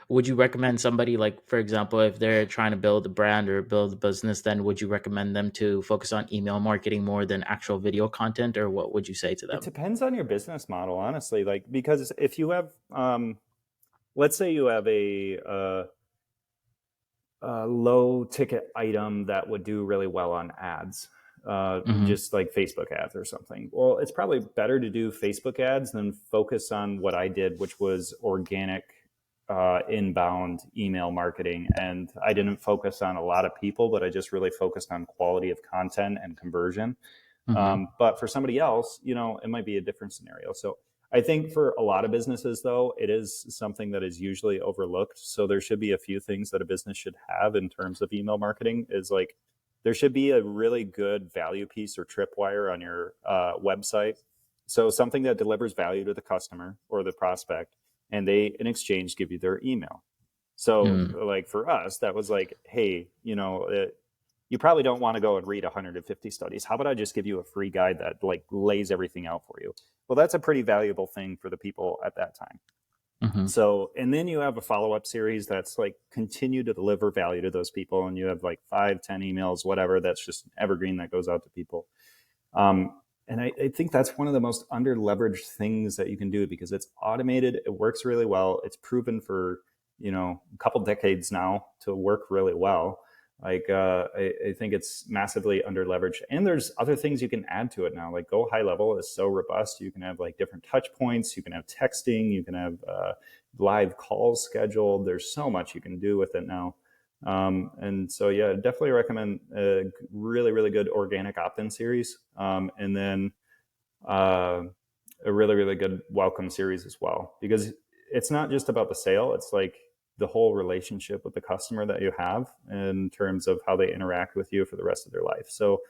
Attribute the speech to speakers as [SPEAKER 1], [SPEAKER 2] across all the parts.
[SPEAKER 1] Would you recommend somebody, like, for example, if they're trying to build a brand or build a business, then would you recommend them to focus on email marketing more than actual video content, or what would you say to
[SPEAKER 2] It
[SPEAKER 1] them?
[SPEAKER 2] depends on your business model, honestly. Like, because if you have, let's say you have a low ticket item that would do really well on ads,
[SPEAKER 1] Mm-hmm.
[SPEAKER 2] just like Facebook ads or something. Well, it's probably better to do Facebook ads than focus on what I did, which was organic inbound email marketing. And I didn't focus on a lot of people, but I just really focused on quality of content and conversion.
[SPEAKER 1] Mm-hmm.
[SPEAKER 2] But for somebody else, it might be a different scenario. So I think for a lot of businesses, though, it is something that is usually overlooked. So there should be a few things that a business should have in terms of email marketing is like there should be a really good value piece or tripwire on your website. So something that delivers value to the customer or the prospect, and they, in exchange, give you their email. So,
[SPEAKER 1] Mm-hmm.
[SPEAKER 2] like for us, that was like, hey, you probably don't want to go and read 150 studies. How about I just give you a free guide that like lays everything out for you? Well, that's a pretty valuable thing for the people at that time.
[SPEAKER 1] Mm-hmm.
[SPEAKER 2] So, and then you have a follow-up series that's like continue to deliver value to those people. And you have like 5, 10 emails, whatever, that's just an evergreen that goes out to people. And I think that's one of the most under leveraged things that you can do because it's automated. It works really well. It's proven for, a couple decades now to work really well. Like, I think it's massively under leveraged. And there's other things you can add to it now. Like Go High Level is so robust. You can have like different touch points. You can have texting. You can have live calls scheduled. There's so much you can do with it now. And so, yeah, definitely recommend a really, really good organic opt-in series. And then uh, a really, really good welcome series as well, because it's not just about the sale. It's like the whole relationship with the customer that you have in terms of how they interact with you for the rest of their life. So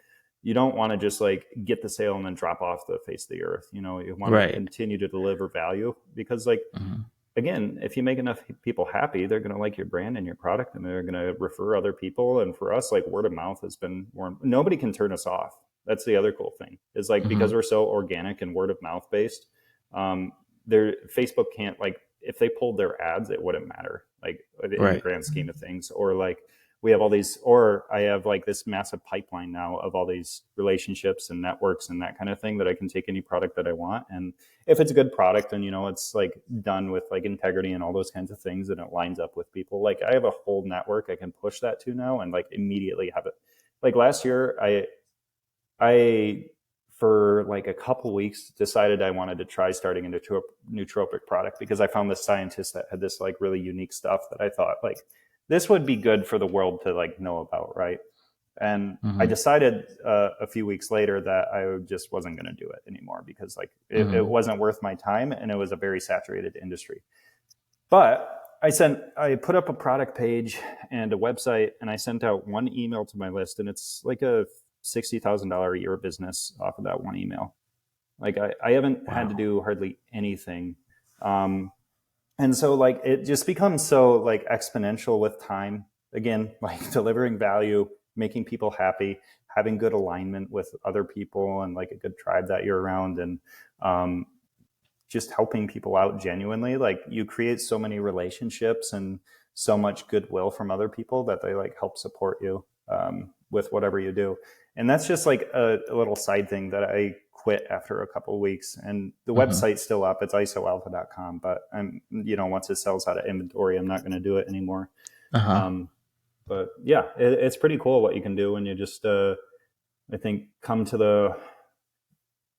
[SPEAKER 2] you don't want to just like get the sale and then drop off the face of the earth. You want to
[SPEAKER 1] Right.
[SPEAKER 2] continue to deliver value because like,
[SPEAKER 1] Mm-hmm.
[SPEAKER 2] again, if you make enough people happy, they're going to like your brand and your product and they're going to refer other people. And for us, like word of mouth has been more, nobody can turn us off. That's the other cool thing is like,
[SPEAKER 1] Mm-hmm.
[SPEAKER 2] because we're so organic and word of mouth based, um, Facebook can't like, if they pulled their ads, it wouldn't matter like in the
[SPEAKER 1] Right.
[SPEAKER 2] grand scheme of things. Or like we have all these, or I have like this massive pipeline now of all these relationships and networks and that kind of thing that I can take any product that I want. And if it's a good product and it's like done with like integrity and all those kinds of things and it lines up with people, like I have a whole network I can push that to now and like immediately have it. Like last year I for like a couple weeks decided I wanted to try starting a nootropic product because I found this scientist that had this like really unique stuff that I thought like this would be good for the world to like know about, right? And I
[SPEAKER 1] Mm-hmm.
[SPEAKER 2] decided a few weeks later that I just wasn't going to do it anymore because like it
[SPEAKER 1] Mm-hmm.
[SPEAKER 2] wasn't worth my time and it was a very saturated industry. But I put up a product page and a website and I sent out one email to my list and it's like a $60,000 a year business off of that one email. Like I haven't had to
[SPEAKER 1] Wow.
[SPEAKER 2] do hardly anything. Um, and so like it just becomes so like exponential with time. Again, like delivering value, making people happy, having good alignment with other people and like a good tribe that you're around, and um, just helping people out genuinely. Like you create so many relationships and so much goodwill from other people that they like help support you with whatever you do. And that's just like a little side thing that I quit after a couple of weeks. And the
[SPEAKER 1] Mm-hmm.
[SPEAKER 2] website's still up. It's isoalpha.com, but once it sells out of inventory, I'm not going to do it anymore.
[SPEAKER 1] Uh-huh.
[SPEAKER 2] Um, but yeah, it's pretty cool what you can do when you just, I think,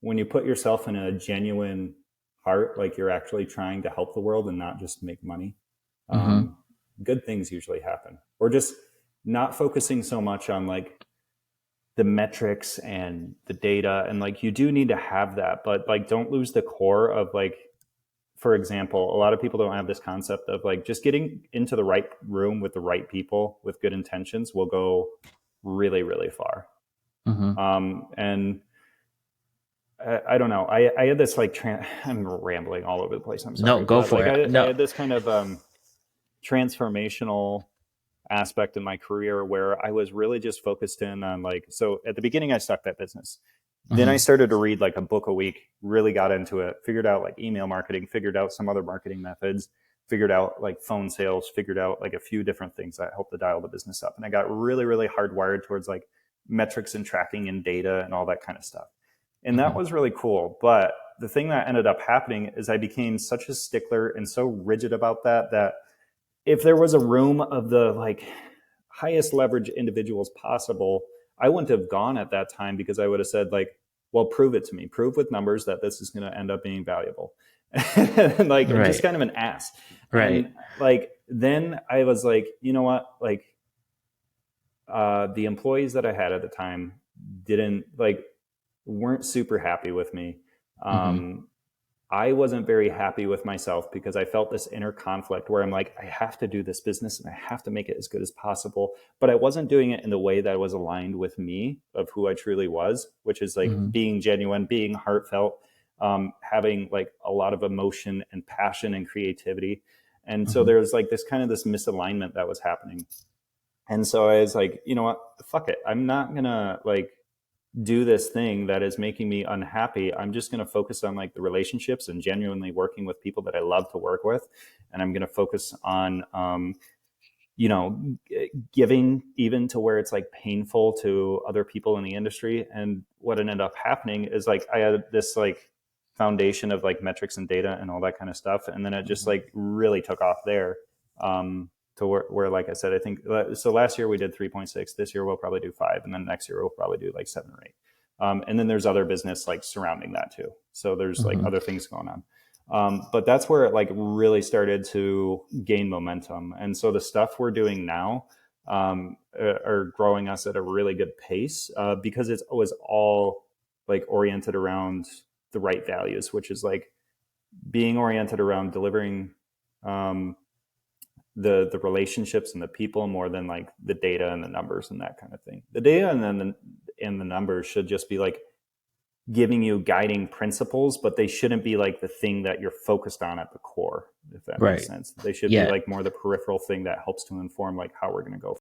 [SPEAKER 2] when you put yourself in a genuine heart, like you're actually trying to help the world and not just make money,
[SPEAKER 1] Mm-hmm.
[SPEAKER 2] um, good things usually happen. Or just not focusing so much on like the metrics and the data. And like you do need to have that, but like don't lose the core of like, for example, a lot of people don't have this concept of like just getting into the right room with the right people with good intentions will go really, really far.
[SPEAKER 1] Mm-hmm.
[SPEAKER 2] And I don't know. I had this like I'm rambling all over the place. I'm
[SPEAKER 1] No,
[SPEAKER 2] sorry,
[SPEAKER 1] go
[SPEAKER 2] but
[SPEAKER 1] for
[SPEAKER 2] like
[SPEAKER 1] it.
[SPEAKER 2] I
[SPEAKER 1] No.
[SPEAKER 2] had this kind of transformational aspect in my career where I was really just focused in on like, so at the beginning I stuck that business. Then I
[SPEAKER 1] Mm-hmm.
[SPEAKER 2] started to read like a book a week, really got into it, figured out like email marketing, figured out some other marketing methods, figured out like phone sales, figured out like a few different things that helped to dial the business up. And I got really, really hardwired towards like metrics and tracking and data and all that kind of stuff. And that
[SPEAKER 1] Mhm.
[SPEAKER 2] was really cool. But the thing that ended up happening is I became such a stickler and so rigid about that if there was a room of the like highest leverage individuals possible, I wouldn't have gone at that time because I would have said like, well, prove it to me. Prove with numbers that this is going to end up being valuable. And like just
[SPEAKER 1] Right.
[SPEAKER 2] kind of an ass.
[SPEAKER 1] Right.
[SPEAKER 2] And like then I was like, you know what? Like the employees that I had at the time didn't like weren't super happy with me.
[SPEAKER 1] Mhm.
[SPEAKER 2] Um, I wasn't very happy with myself because I felt this inner conflict where I'm like, I have to do this business and I have to make it as good as possible. But I wasn't doing it in the way that was aligned with me of who I truly was, which is like
[SPEAKER 1] Mhm.
[SPEAKER 2] being genuine, being heartfelt, having like a lot of emotion and passion and creativity. And so
[SPEAKER 1] Mhm.
[SPEAKER 2] there was like this kind of this misalignment that was happening. And so I was like, you know what? Fuck it. I'm not going to like do this thing that is making me unhappy. I'm just going to focus on like the relationships and genuinely working with people that I love to work with. And I'm going to focus on, you know, giving even to where it's like painful to other people in the industry. And what ended up happening is like I had this like foundation of like metrics and data and all that kind of stuff. And then it just
[SPEAKER 1] Mhm.
[SPEAKER 2] like really took off there. To where, like I said, I think so. Last year we did 3.6. This year we'll probably do 5, and then next year we'll probably do like 7 or 8. And then there's other business like surrounding that too. So there's like
[SPEAKER 1] Mhm.
[SPEAKER 2] other things going on. But that's where it like really started to gain momentum. And so the stuff we're doing now are growing us at a really good pace because it was all like oriented around the right values, which is like being oriented around delivering um, the relationships and the people more than like the data and the numbers and that kind of thing. The data and the numbers should just be like giving you guiding principles, but they shouldn't be like the thing that you're focused on at the core, if that makes
[SPEAKER 1] Right.
[SPEAKER 2] sense. They should be
[SPEAKER 1] Yeah.
[SPEAKER 2] like more the peripheral thing that helps to inform like how we're going to go